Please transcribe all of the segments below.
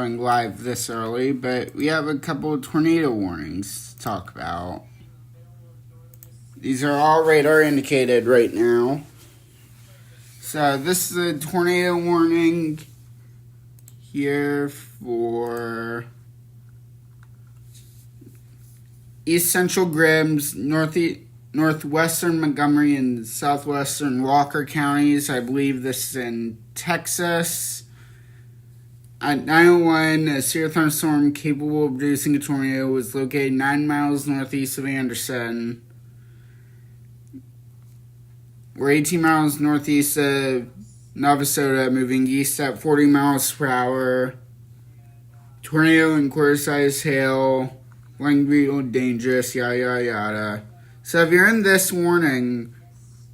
going live this early, but we have a couple of tornado warnings to talk about. These are all radar indicated right now. So this is a tornado warning here for East Central Grims, northwestern Montgomery, and southwestern Walker counties. I believe this is in Texas. At 9:01, a severe thunderstorm capable of producing a tornado was located 9 miles northeast of Anderson. We're 18 miles northeast of Navasota, moving east at 40 miles per hour. Tornado and quarter-size hail, wind dangerous, yada, yada, yada. So if you're in this warning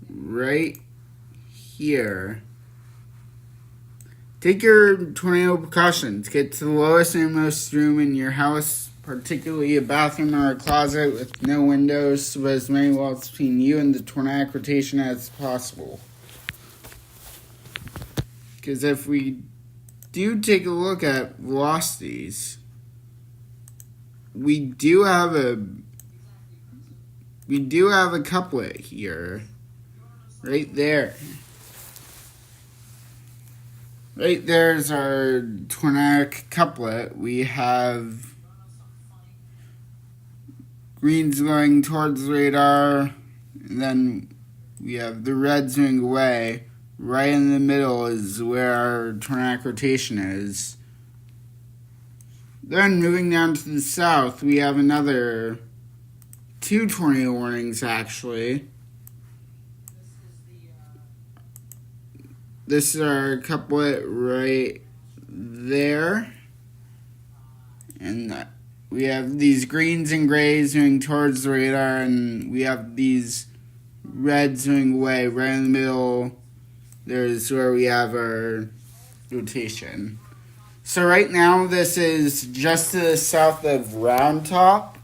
right here, take your tornado precautions. Get to the lowest and most room in your house, particularly a bathroom or a closet with no windows, so as many walls between you and the tornadic rotation as possible. Because if we do take a look at velocities, we do have a couplet here, right there. Right there's our tornadic couplet. We have greens going towards the radar, and then we have the reds moving away. Right in the middle is where our tornadic rotation is. Then moving down to the south, we have another 2 tornado warnings actually. This is our couplet right there. And we have these greens and grays moving towards the radar, and we have these reds moving away. Right in the middle, there's where we have our rotation. So right now, this is just to the south of Round Top.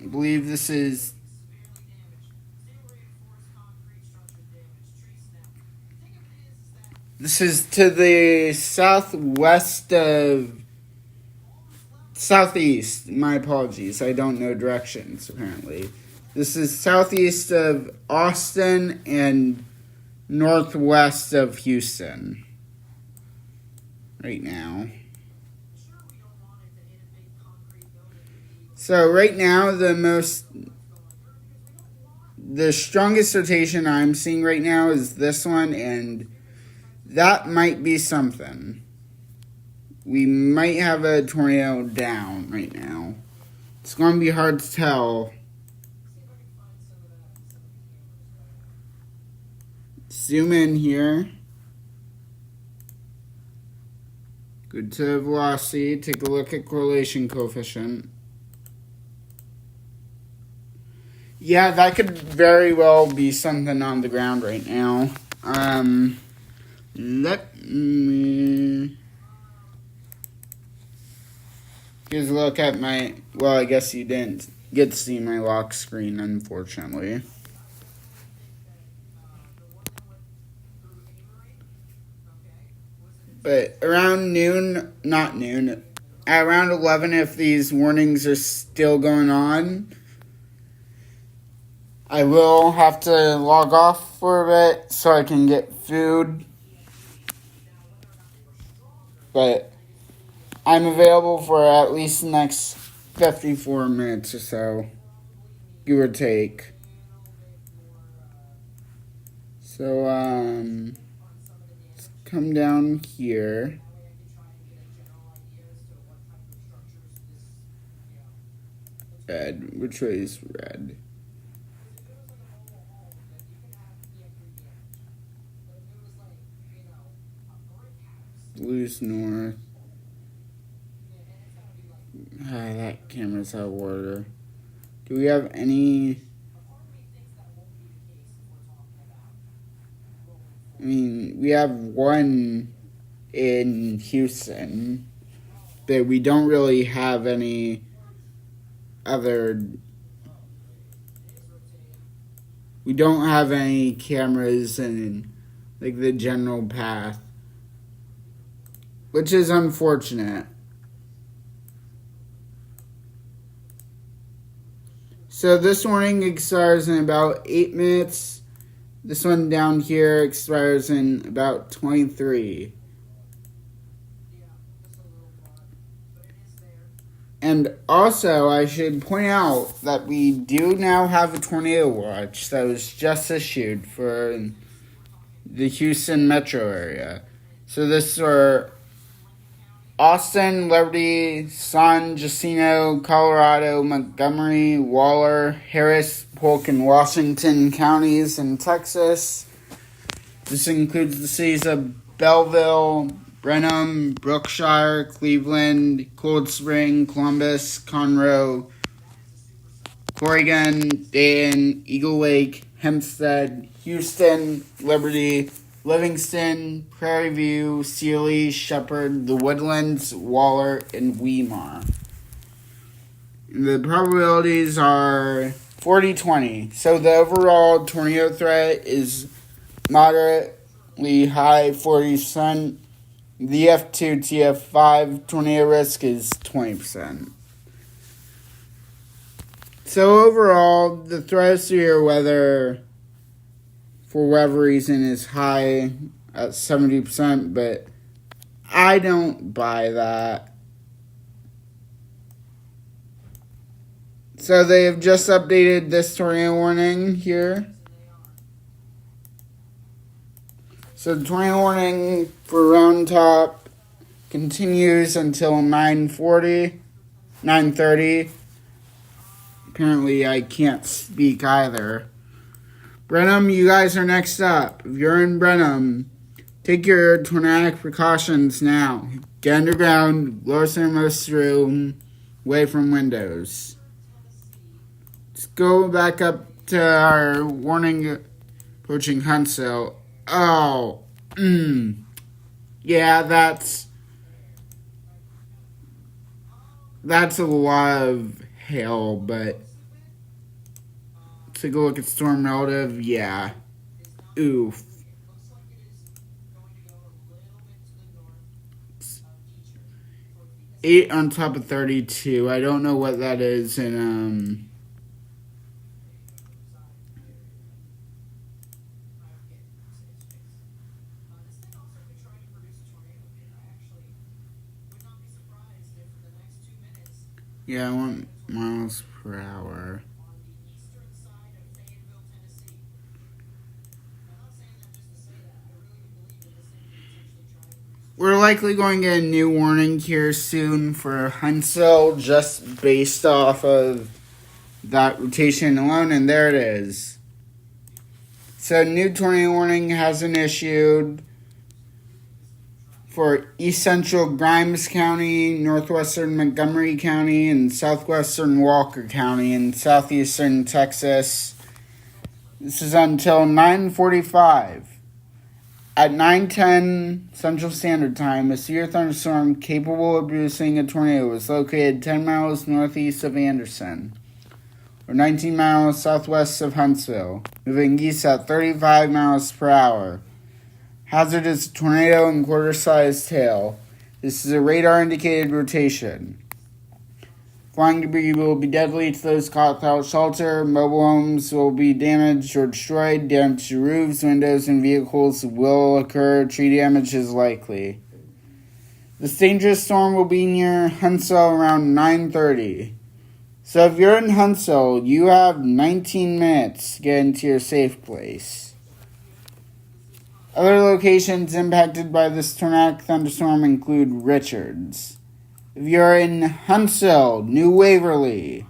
I believe this is to the southwest of southeast. My apologies. I don't know directions, apparently. This is southeast of Austin and northwest of Houston right now. So right now, the strongest rotation I'm seeing right now is this one, and that might be something. We might have a tornado down right now. It's going to be hard to tell. Zoom in here. Go to velocity. Take a look at correlation coefficient. Yeah, that could very well be something on the ground right now. Let me... Here's a look at my... Well, I guess you didn't get to see my lock screen, unfortunately. But around noon, not noon, at around 11, if these warnings are still going on, I will have to log off for a bit so I can get food. But I'm available for at least the next 54 minutes or so, give or take. So, let's come down here. Red, which way is red? Blue's north. That camera's out of order. Do we have any... I mean, we have one in Houston, but we don't really have any other... We don't have any cameras in, like, the general path, which is unfortunate. So this warning expires in about 8 minutes. This one down here expires in about 23. And also, I should point out that we do now have a tornado watch that was just issued for the Houston metro area. So this are Austin, Liberty, San Jacinto, Colorado, Montgomery, Waller, Harris, Polk, and Washington counties in Texas. This includes the cities of Belleville, Brenham, Brookshire, Cleveland, Cold Spring, Columbus, Conroe, Corrigan, Dayton, Eagle Lake, Hempstead, Houston, Liberty, Livingston, Prairie View, Sealy, Shepherd, The Woodlands, Waller, and Weimar. The probabilities are 40-20. So the overall tornado threat is moderately high, 40%. The F2 TF5 tornado risk is 20%. So overall, the threat of severe weather, for whatever reason, is high at 70%, but I don't buy that. So they have just updated this tornado warning here. So the tornado warning for Round Top continues until 9:30. Apparently I can't speak either. Brenham, you guys are next up. If you're in Brenham, take your tornadic precautions now. Get underground, lowest innermost room, away from windows. Let's go back up to our warning approaching Huntsville. Oh, yeah, that's a lot of hail, but take a look at storm relative, yeah, oof. Eight on top of 32. I don't know what that is in yeah, I want miles per hour. We're likely going to get a new warning here soon for Huntsville, just based off of that rotation alone, and there it is. So, new tornado warning has been issued for East Central Grimes County, Northwestern Montgomery County, and Southwestern Walker County in southeastern Texas. This is until 9:45. At 9:10 Central Standard Time, a severe thunderstorm capable of producing a tornado was located 10 miles northeast of Anderson, or 19 miles southwest of Huntsville, moving east at 35 miles per hour. Hazard is a tornado and quarter-sized tail. This is a radar-indicated rotation. Flying debris will be deadly to those caught without shelter. Mobile homes will be damaged or destroyed. Damage to roofs, windows, and vehicles will occur. Tree damage is likely. This dangerous storm will be near Huntsville around 9:30. So if you're in Huntsville, you have 19 minutes to get into your safe place. Other locations impacted by this tornadic thunderstorm include Richards. If you're in Huntsville, New Waverly,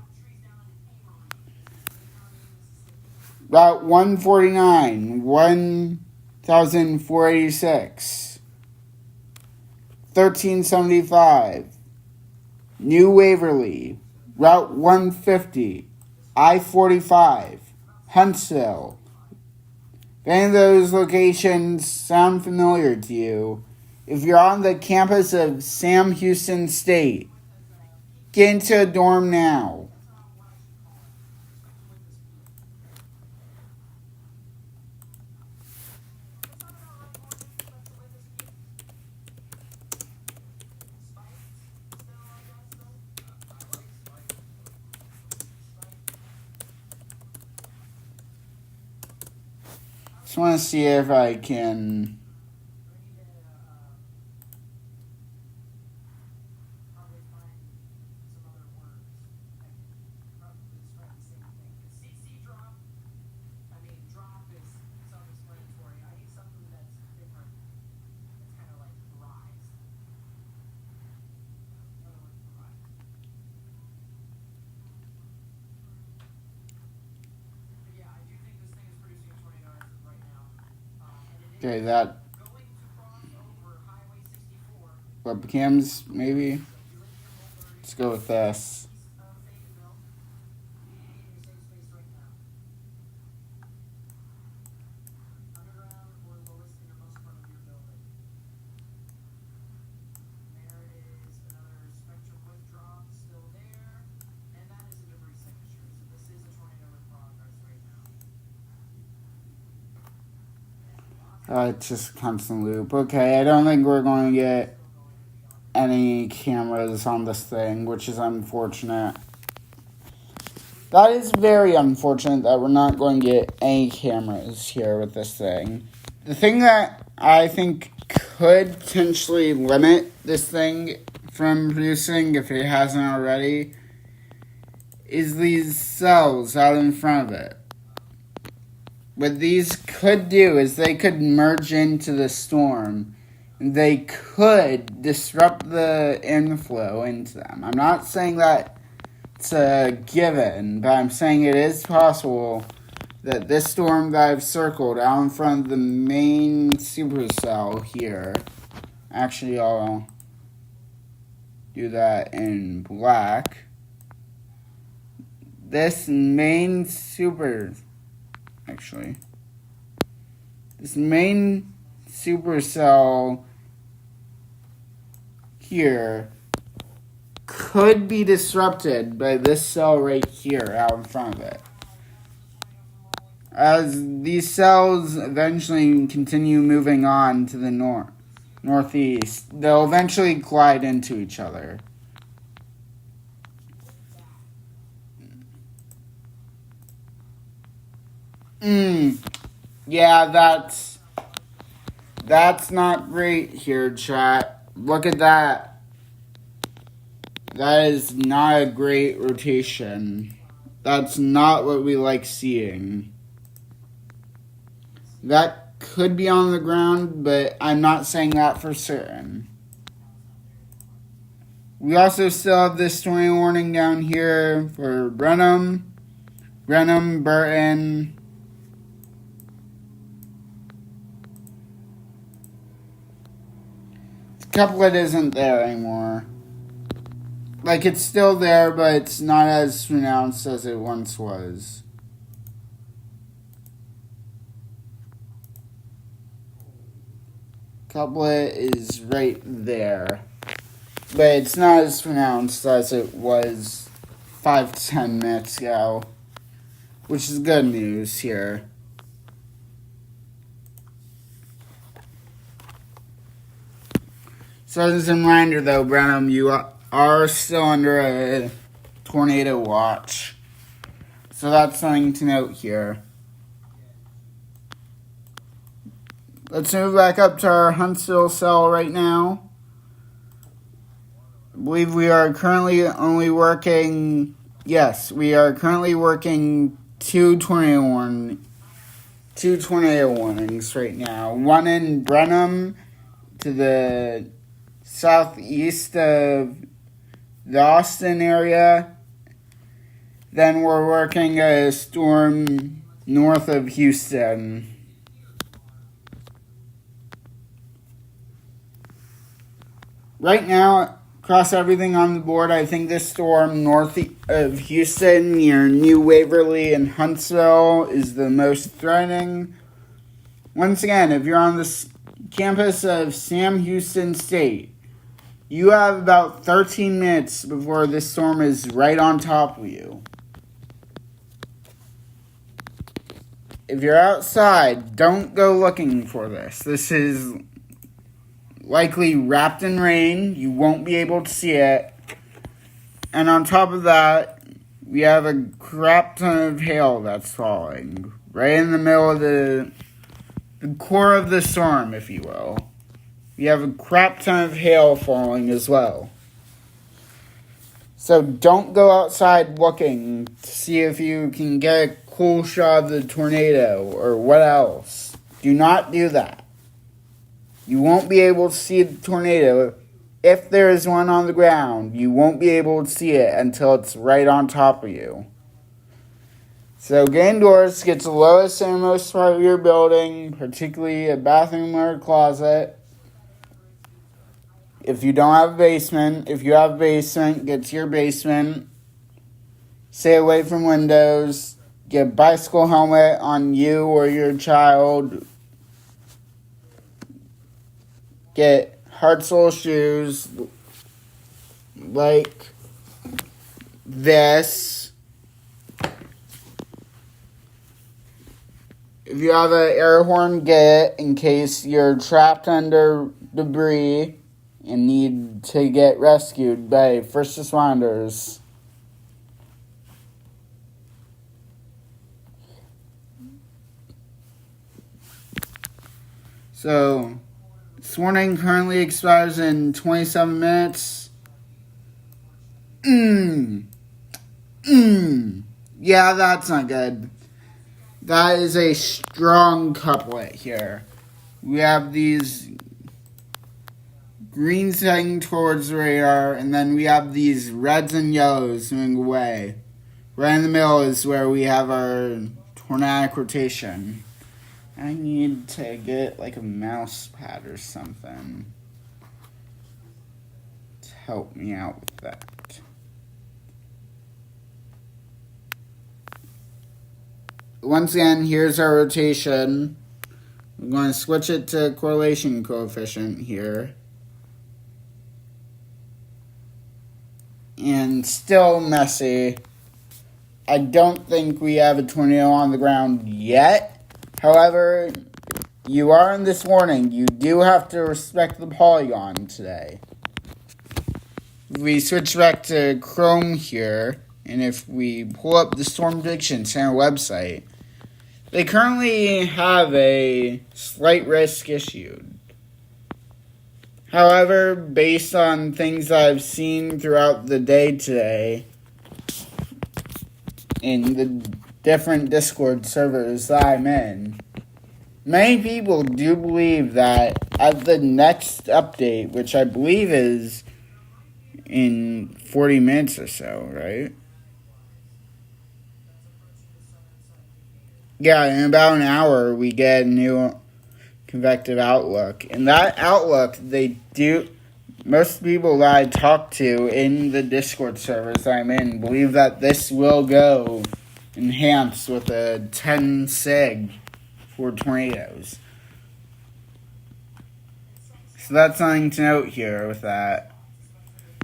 Route 149, 1486, 1375, New Waverly, Route 150, I-45, Huntsville. If any of those locations sound familiar to you, if you're on the campus of Sam Houston State, get into a dorm now. Just want to see if I can. Okay, that webcams maybe. Let's go with this. It's just a constant loop. Okay, I don't think we're going to get any cameras on this thing, which is unfortunate. That is very unfortunate that we're not going to get any cameras here with this thing. The thing that I think could potentially limit this thing from producing, if it hasn't already, is these cells out in front of it. What these could do is they could merge into the storm. They could disrupt the inflow into them. I'm not saying that it's a given, but I'm saying it is possible that this storm that I've circled out in front of the main supercell here, actually I'll do that in black. This main supercell here could be disrupted by this cell right here out in front of it. As these cells eventually continue moving on to the northeast, they'll eventually collide into each other. Yeah, that's not great here, chat. Look at that. That is not a great rotation. That's not what we like seeing. That could be on the ground, but I'm not saying that for certain. We also still have this story warning down here for Brenham, Burton. Couplet isn't there anymore. Like, it's still there, but it's not as pronounced as it once was. Couplet is right there. But it's not as pronounced as it was 5 to 10 minutes ago. Which is good news here. So as a reminder though, Brenham, you are still under a tornado watch. So that's something to note here. Let's move back up to our Huntsville cell right now. I believe we are currently only working... Yes, we are currently working two tornado warnings right now. One in Brenham to the southeast of the Austin area. Then we're working a storm north of Houston. Right now, across everything on the board, I think this storm north of Houston near New Waverly and Huntsville is the most threatening. Once again, if you're on the campus of Sam Houston State, you have about 13 minutes before this storm is right on top of you. If you're outside, don't go looking for this. This is likely wrapped in rain. You won't be able to see it. And on top of that, we have a crap ton of hail that's falling right in the middle of the the core of the storm, if you will. We have a crap ton of hail falling as well. So don't go outside looking to see if you can get a cool shot of the tornado or what else. Do not do that. You won't be able to see the tornado. If there is one on the ground, you won't be able to see it until it's right on top of you. So get indoors, get to the lowest and most part of your building, particularly a bathroom or a closet. If you don't have a basement, if you have a basement, get to your basement. Stay away from windows. Get a bicycle helmet on you or your child. Get hard sole shoes like this. If you have an air horn, get it in case you're trapped under debris and need to get rescued by first responders. So, this warning currently expires in 27 minutes. Yeah, that's not good. That is a strong couplet here. We have these greens heading towards the radar, and then we have these reds and yellows moving away. Right in the middle is where we have our tornadic rotation. I need to get like a mouse pad or something to help me out with that. Once again, here's our rotation. I'm going to switch it to correlation coefficient here. And still messy. I don't think we have a tornado on the ground yet. However, you are in this warning. You do have to respect the polygon today. We switch back to Chrome here, and if we pull up the Storm Prediction Center website, they currently have a slight risk issued. However, based on things I've seen throughout the day today in the different Discord servers that I'm in, many people do believe that at the next update, which I believe is in 40 minutes or so, right? Yeah, in about an hour, we get a new convective outlook. And that outlook, most people that I talk to in the Discord servers I'm in believe that this will go enhanced with a 10 sig for tornadoes. So that's something to note here with that.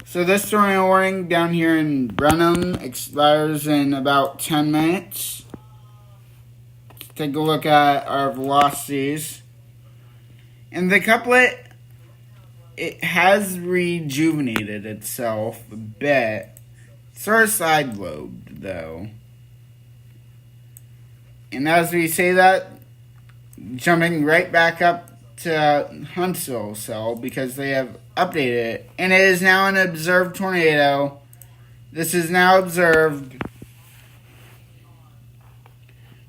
So this tornado warning down here in Brenham expires in about 10 minutes. Let's take a look at our velocities. And the couplet, it has rejuvenated itself a bit. It's sort of side-lobed, though. And as we say that, jumping right back up to Huntsville cell because they have updated it. And it is now an observed tornado. This is now observed.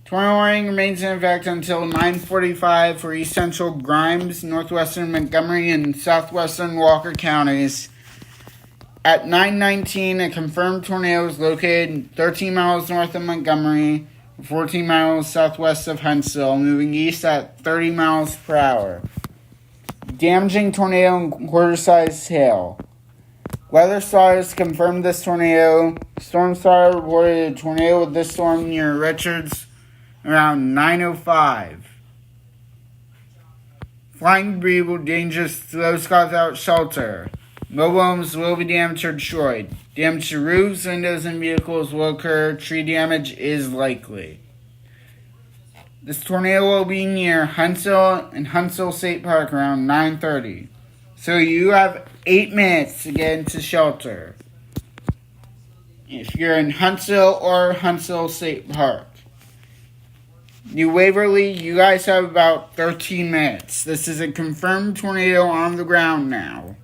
Tornado warning remains in effect until 9:45 for East Central Grimes, Northwestern Montgomery, and Southwestern Walker counties. At 9:19, a confirmed tornado is located 13 miles north of Montgomery, 14 miles southwest of Huntsville, moving east at 30 miles per hour. Damaging tornado and quarter-sized hail. Weather stars confirmed this tornado. Storm Star reported a tornado with this storm near Richards around 9:05. Flying debris will be dangerous to those caught without shelter. Mobile homes will be damaged or destroyed. Damage to roofs, windows, and vehicles will occur. Tree damage is likely. This tornado will be near Huntsville and Huntsville State Park around 9:30. So you have 8 minutes to get into shelter if you're in Huntsville or Huntsville State Park. New Waverly, you guys have about 13 minutes. This is a confirmed tornado on the ground now,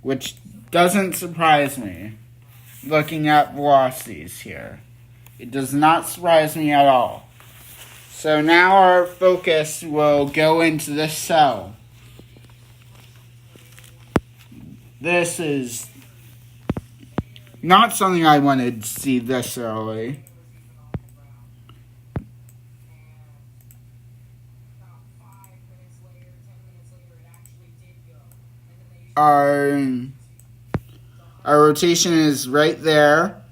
which doesn't surprise me, looking at velocities here. It does not surprise me at all. So now our focus will go into this cell. This is not something I wanted to see this early. Our rotation is right there.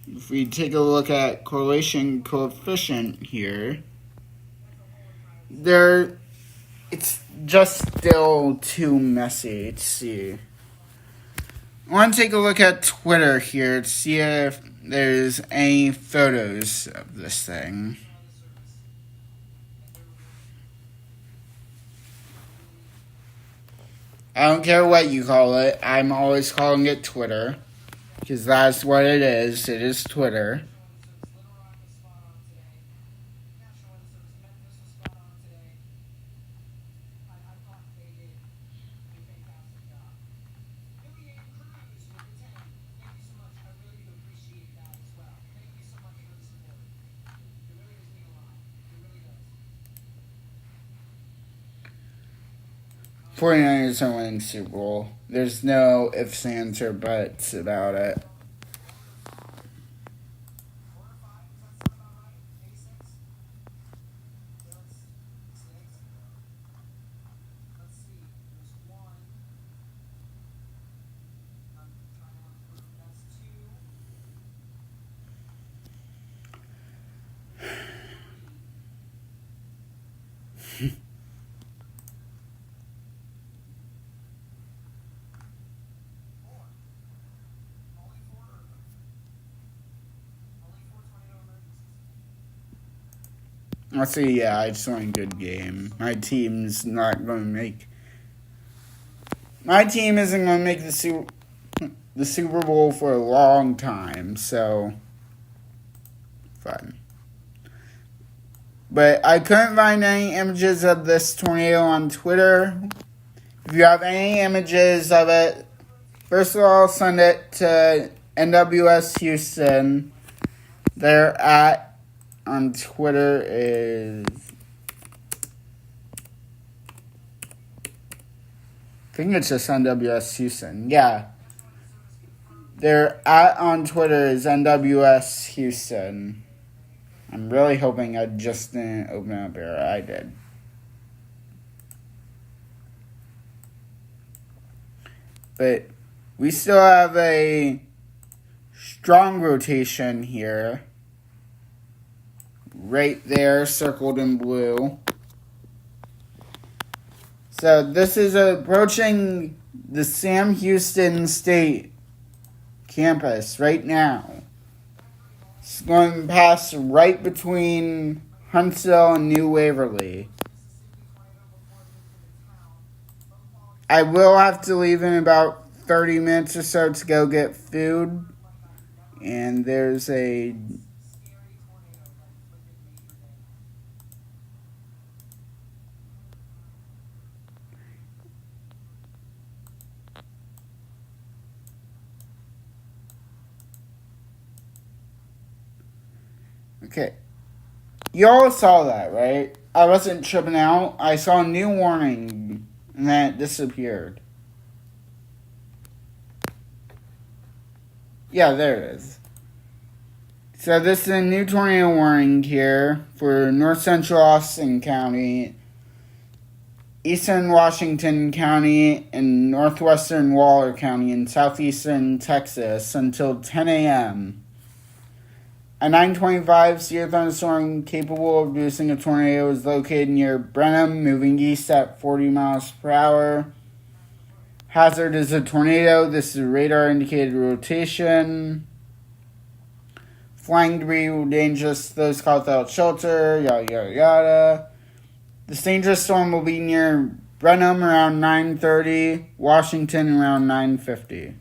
If we take a look at correlation coefficient here, it's just still too messy to see. I want to take a look at Twitter here to see if there's any photos of this thing. I don't care what you call it. I'm always calling it Twitter, because that's what it is. It is Twitter. '49ers are winning Super Bowl. There's no ifs, ands, or buts about it. Let's see, yeah, I just want a good game. My team isn't going to make the Super Bowl for a long time, so fun. But I couldn't find any images of this tornado on Twitter. If you have any images of it, first of all, send it to NWS Houston. They're on Twitter is, I think it's just NWS Houston. Yeah. Their on Twitter is NWS Houston. I'm really hoping I just didn't open up here. I did. But we still have a strong rotation here. Right there, circled in blue. So this is approaching the Sam Houston State campus right now. It's going to pass right between Huntsville and New Waverly. I will have to leave in about 30 minutes or so to go get food. And there's a okay. You all saw that, right? I wasn't tripping out. I saw a new warning, and then it disappeared. Yeah, there it is. So this is a new tornado warning here for north central Austin County, eastern Washington County, and northwestern Waller County in southeastern Texas until 10 a.m. A 925 severe thunderstorm capable of producing a tornado is located near Brenham, moving east at 40 miles per hour. Hazard is a tornado. This is a radar-indicated rotation. Flying debris will be dangerous to those caught without shelter, yada, yada, yada. This dangerous storm will be near Brenham around 9:30, Washington around 9:50.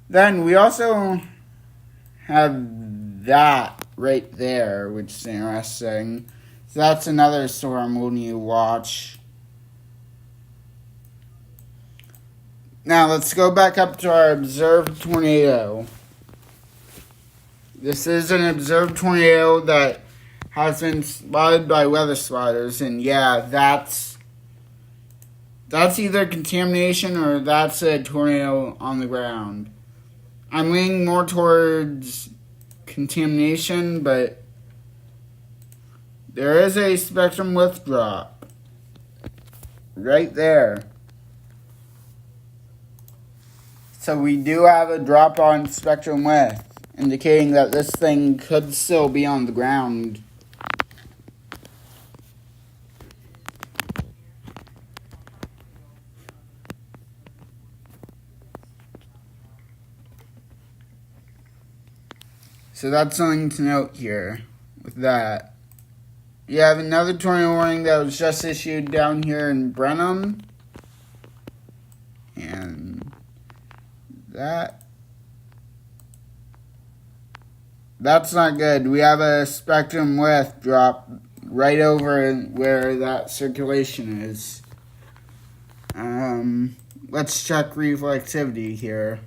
Then we also have that right there, which is interesting. So that's another storm we'll need to watch. Now let's go back up to our observed tornado. This is an observed tornado that has been spotted by weather spotters, and yeah, that's either contamination or that's a tornado on the ground. I'm leaning more towards contamination, but there is a spectrum width drop right there. So we do have a drop on spectrum width, indicating that this thing could still be on the ground. So that's something to note here with that. You have another tornado warning that was just issued down here in Brenham. And that's not good. We have a spectrum width drop right over where that circulation is. Let's check reflectivity here.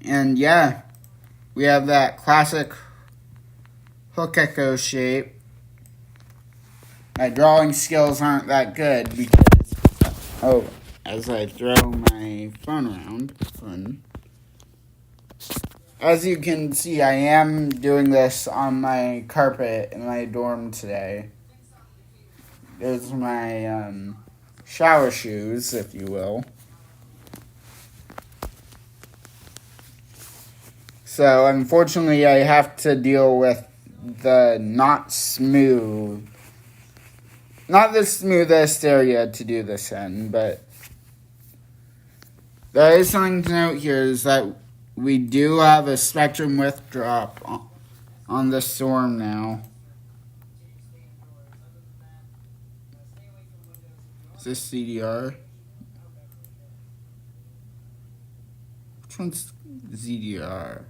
And yeah, we have that classic hook echo shape. My drawing skills aren't that good because, as I throw my phone around. As you can see, I am doing this on my carpet in my dorm today. Those are my shower shoes, if you will. So, unfortunately, I have to deal with the not the smoothest area to do this in, but there is something to note here is that we do have a spectrum width drop on the storm now. Is this CDR? Which one's ZDR?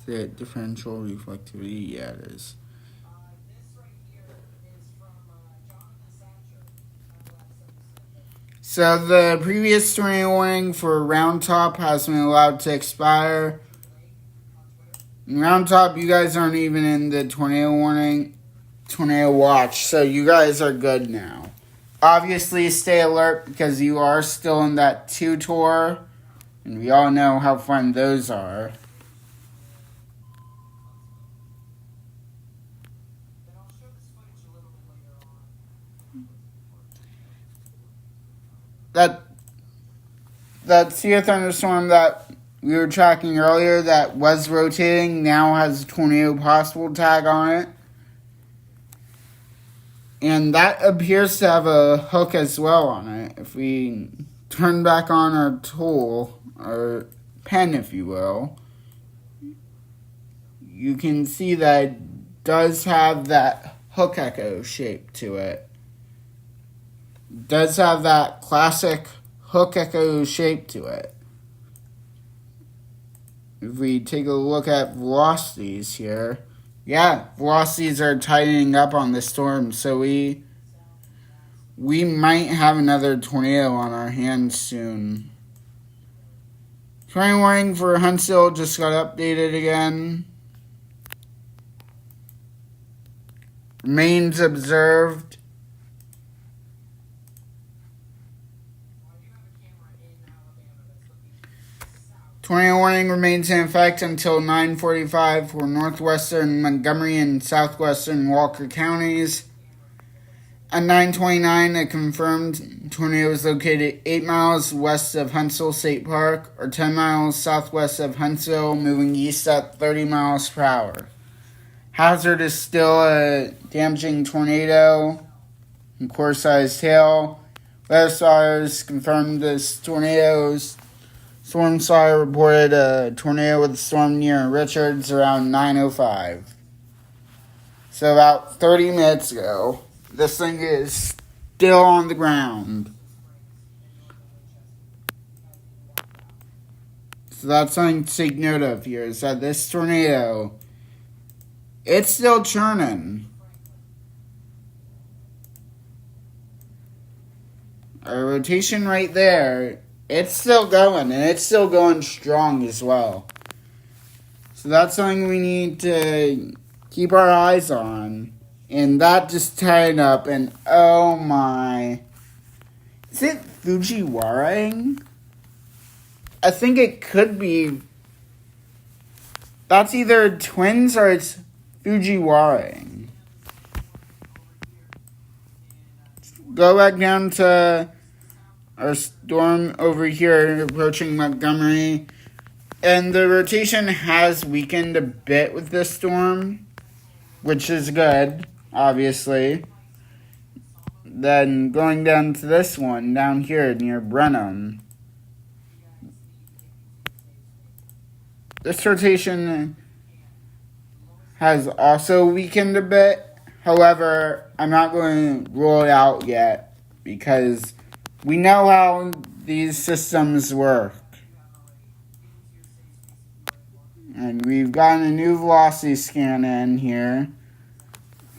The differential reflectivity, yeah, it is. So the previous tornado warning for Round Top has been allowed to expire. In Round Top, you guys aren't even in the tornado watch, so you guys are good now. Obviously, stay alert because you are still in that 2 tour, and we all know how fun those are. That Sia thunderstorm that we were tracking earlier that was rotating now has a tornado possible tag on it. And that appears to have a hook as well on it. If we turn back on our tool, or pen if you will, you can see that it does have that hook echo shape to it. Does have that classic hook echo shape to it. If we take a look at velocities here, yeah, velocities are tightening up on the storm, so we might have another tornado on our hands soon. Tornado warning for Huntsville just got updated again. Remains observed. Tornado warning remains in effect until 9:45 for northwestern Montgomery and southwestern Walker counties. At 9:29, a confirmed tornado is located 8 miles west of Huntsville State Park, or 10 miles southwest of Huntsville, moving east at 30 miles per hour. Hazard is still a damaging tornado and core-sized hail. Weather spotters confirmed this tornado's Storm Spotter reported a tornado with a storm near Richards around 9:05. So about 30 minutes ago, this thing is still on the ground. So that's something to take note of here, is that this tornado, it's still churning. Our rotation right there, it's still going, and it's still going strong as well. So that's something we need to keep our eyes on. And that just tied up, and oh my. Is it Fujiwara? I think it could be. That's either twins or it's Fujiwara. Go back down to our storm over here approaching Montgomery. And the rotation has weakened a bit with this storm, which is good, obviously. Then going down to this one down here near Brenham. This rotation has also weakened a bit. However, I'm not going to rule it out yet because we know how these systems work. And we've gotten a new velocity scan in here.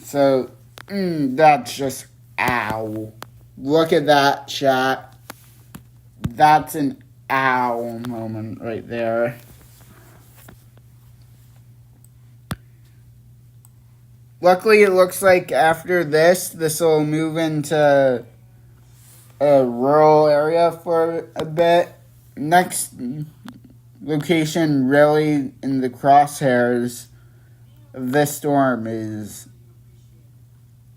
So, that's just, ow. Look at that, chat. That's an ow moment right there. Luckily, it looks like after this will move into a rural area for a bit. Next location really in the crosshairs of this storm is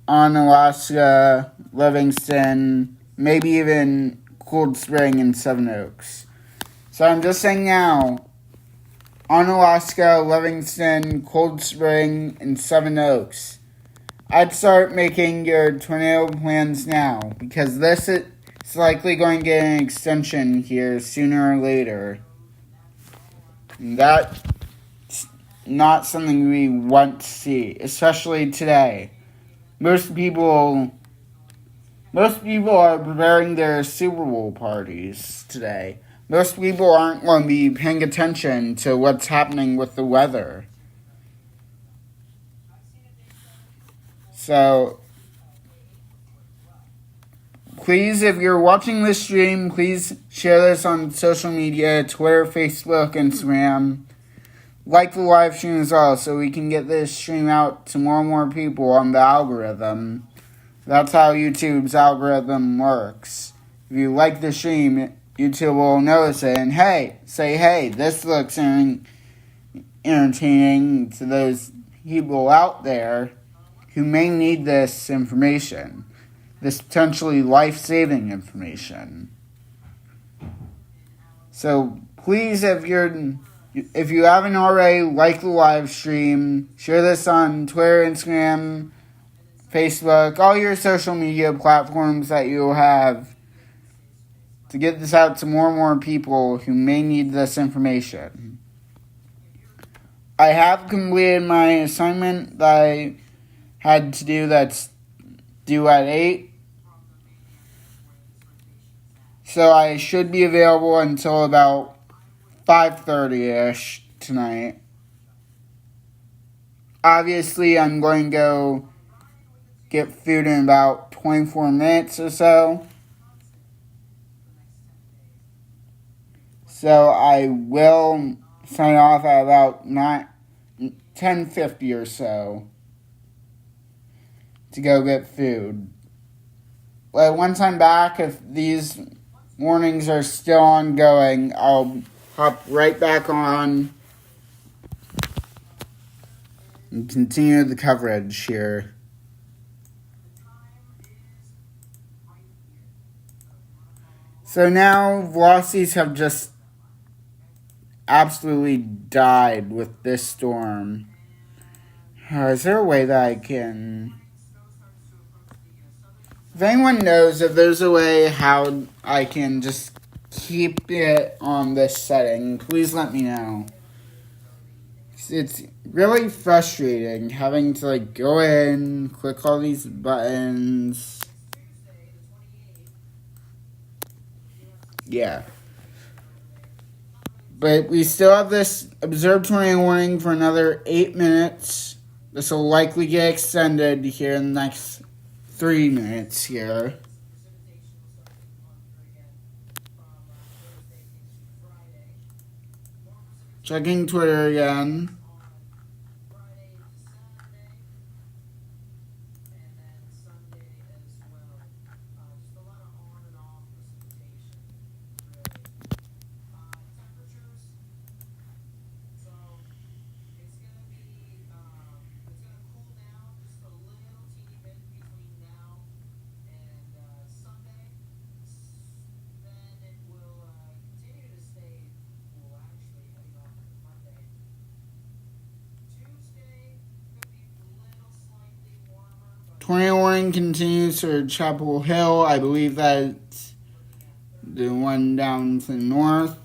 Onalaska, Livingston, maybe even Cold Spring and Seven Oaks. So I'm just saying now, Onalaska, Livingston, Cold Spring, and Seven Oaks. I'd start making your tornado plans now because this is likely going to get an extension here sooner or later. And that's not something we want to see, especially today. Most people are preparing their Super Bowl parties today. Most people aren't going to be paying attention to what's happening with the weather. So, please, if you're watching this stream, please share this on social media, Twitter, Facebook, Instagram. Like the live stream as well, so we can get this stream out to more and more people on the algorithm. That's how YouTube's algorithm works. If you like the stream, YouTube will notice it and say, hey, this looks entertaining to those people out there who may need this information, this potentially life-saving information. So please, if you haven't already, like the live stream, share this on Twitter, Instagram, Facebook, all your social media platforms that you have to get this out to more and more people who may need this information. I have completed my assignment that I had to do that's due at 8. So I should be available until about 5:30ish tonight. Obviously, I'm going to go get food in about 24 minutes or so. So I will sign off at about 10:50 or so to go get food. But once I'm back, if these warnings are still ongoing, I'll hop right back on and continue the coverage here. So now velocities have just absolutely died with this storm. Is there a way that I can... If anyone knows if there's a way how I can just keep it on this setting, please let me know. It's really frustrating having to go in, click all these buttons. Yeah. But we still have this observed tornado warning for another 8 minutes. This will likely get extended here in the next 3 minutes here. Checking Twitter again. Tornado warning continues for Chapel Hill. I believe that's the one down to the north.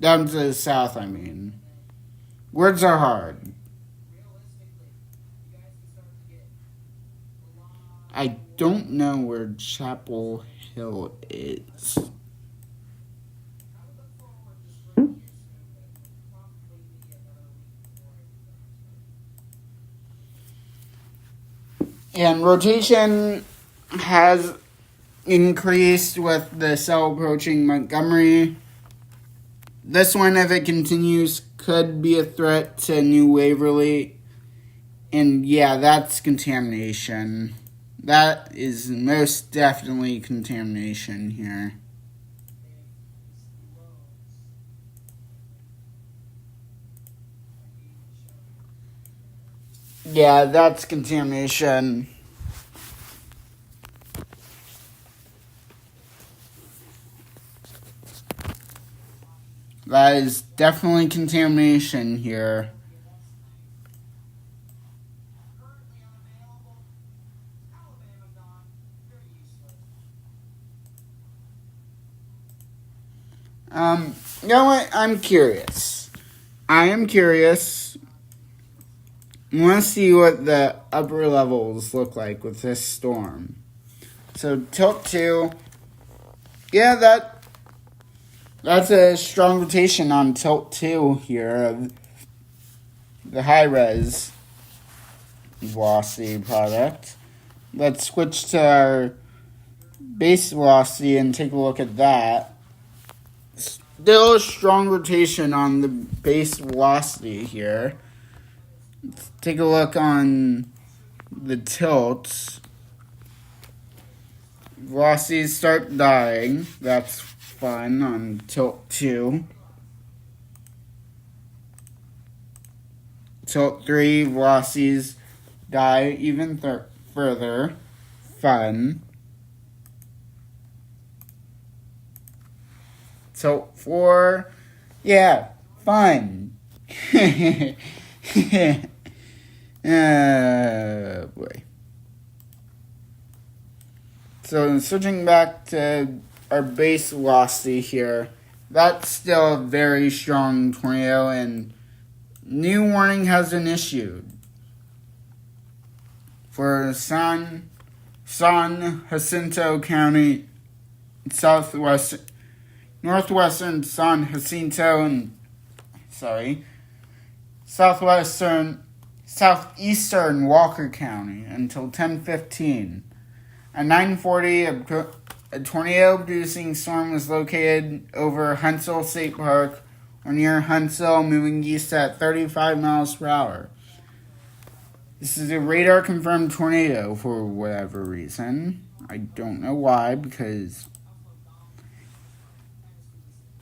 Down to the south, I mean. Words are hard. I don't know where Chapel Hill is. And rotation has increased with the cell approaching Montgomery. This one, if it continues, could be a threat to New Waverly. And yeah, that's contamination. That is most definitely contamination here. Yeah, that's contamination. That is definitely contamination here. You know what? I'm curious. I am curious. I want to see what the upper levels look like with this storm. So tilt 2. Yeah, that's a strong rotation on tilt 2 here of the high res velocity product. Let's switch to our base velocity and take a look at that. Still a strong rotation on the base velocity here. Let's take a look on the tilts. Velocities start dying. That's fun on tilt 2. Tilt 3, velocities die even further. Fun. Tilt 4, yeah, fun. Boy. So switching back to our base velocity here, that's still a very strong tornado, and new warning has been issued for San Jacinto County, northwestern San Jacinto, and southeastern Walker County until 10:15. At 9:40, a tornado-producing storm was located over Huntsville State Park or near Huntsville, moving east at 35 miles per hour. This is a radar-confirmed tornado for whatever reason. I don't know why, because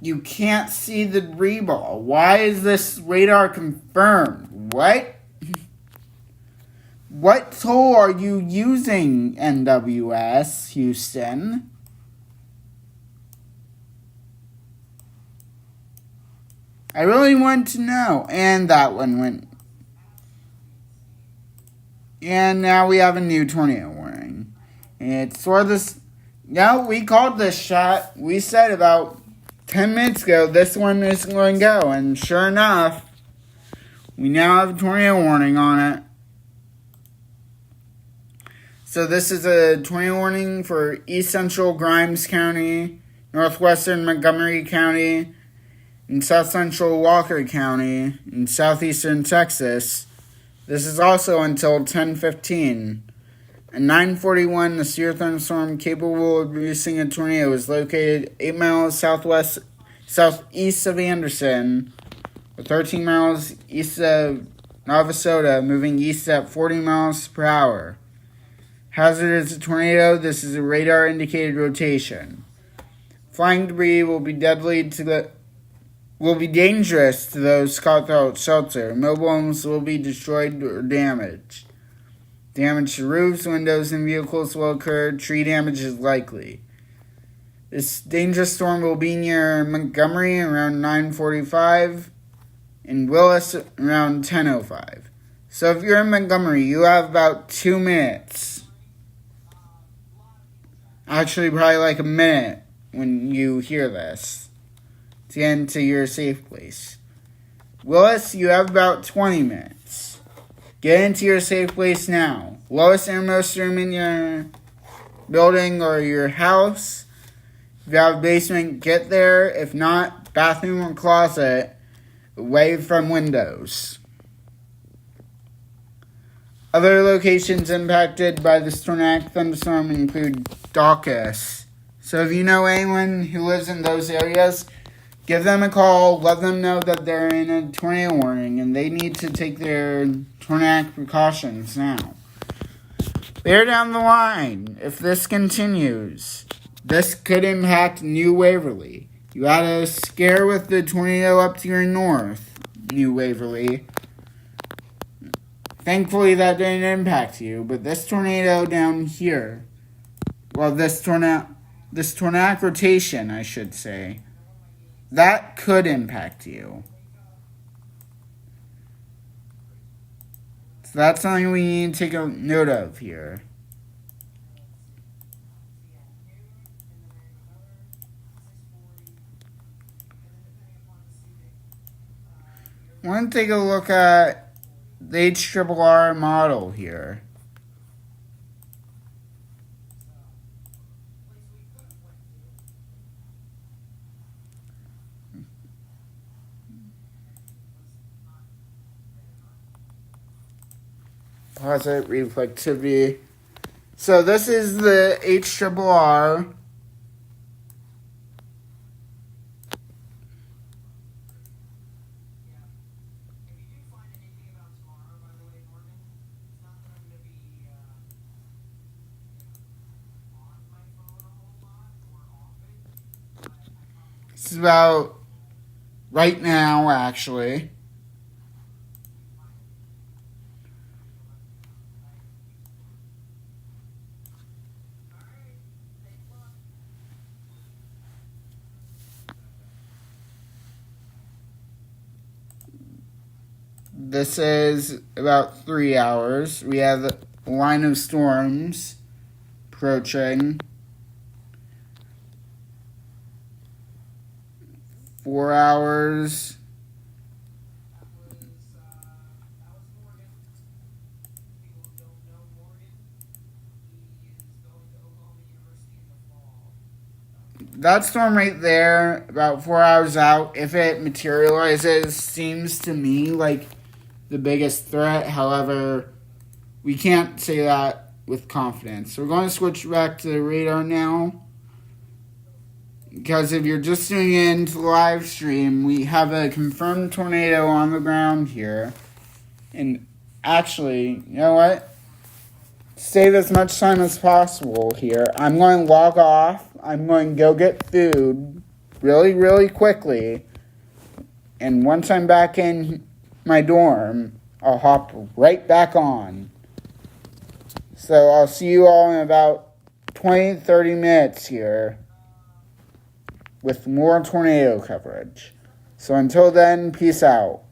you can't see the reball. Why is this radar confirmed? What? What tool are you using, NWS, Houston? I really want to know. And that one went. And now we have a new tornado warning. It's sort of this. Now, we called this shot. We said about 10 minutes ago this one is going to go. And sure enough, we now have a tornado warning on it. So this is a tornado warning for East Central Grimes County, northwestern Montgomery County, in south central Walker County, in southeastern Texas. This is also until 10:15. At 9:41, the severe thunderstorm capable of producing a tornado is located 8 miles southeast of Anderson, or 13 miles east of Navasota, moving east at 40 miles per hour. Hazard is a tornado. This is a radar-indicated rotation. Flying debris will be dangerous to those caught without shelter. Mobile homes will be destroyed or damaged. Damage to roofs, windows, and vehicles will occur. Tree damage is likely. This dangerous storm will be near Montgomery around 9:45 and Willis around 10:05. So if you're in Montgomery, you have about 2 minutes. Actually, probably like a minute when you hear this to get into your safe place. Willis, you have about 20 minutes. Get into your safe place now. Lowest and most room in your building or your house. If you have a basement, get there. If not, bathroom or closet, away from windows. Other locations impacted by this tornadic thunderstorm include Dawkins. So if you know anyone who lives in those areas, give them a call. Let them know that they're in a tornado warning and they need to take their tornadic precautions now. Bear down the line. If this continues, this could impact New Waverly. You had a scare with the tornado up to your north, New Waverly. Thankfully, that didn't impact you, but this tornado down here, well, this tornadic rotation, I should say, that could impact you. So that's something we need to take a note of here. I want to take a look at the HRRR model here. Positive reflectivity. So this is the HRRR. This is about right now, actually. This is about 3 hours. We have a line of storms approaching. 4 hours. That storm right there, about 4 hours out, if it materializes, seems to me like the biggest threat. However, we can't say that with confidence. So we're going to switch back to the radar now. Because if you're just tuning in to the live stream, we have a confirmed tornado on the ground here. And actually, you know what? Save as much time as possible here. I'm going to log off. I'm going to go get food really, really quickly. And once I'm back in my dorm, I'll hop right back on. So I'll see you all in about 20-30 minutes here with more tornado coverage. So until then, peace out.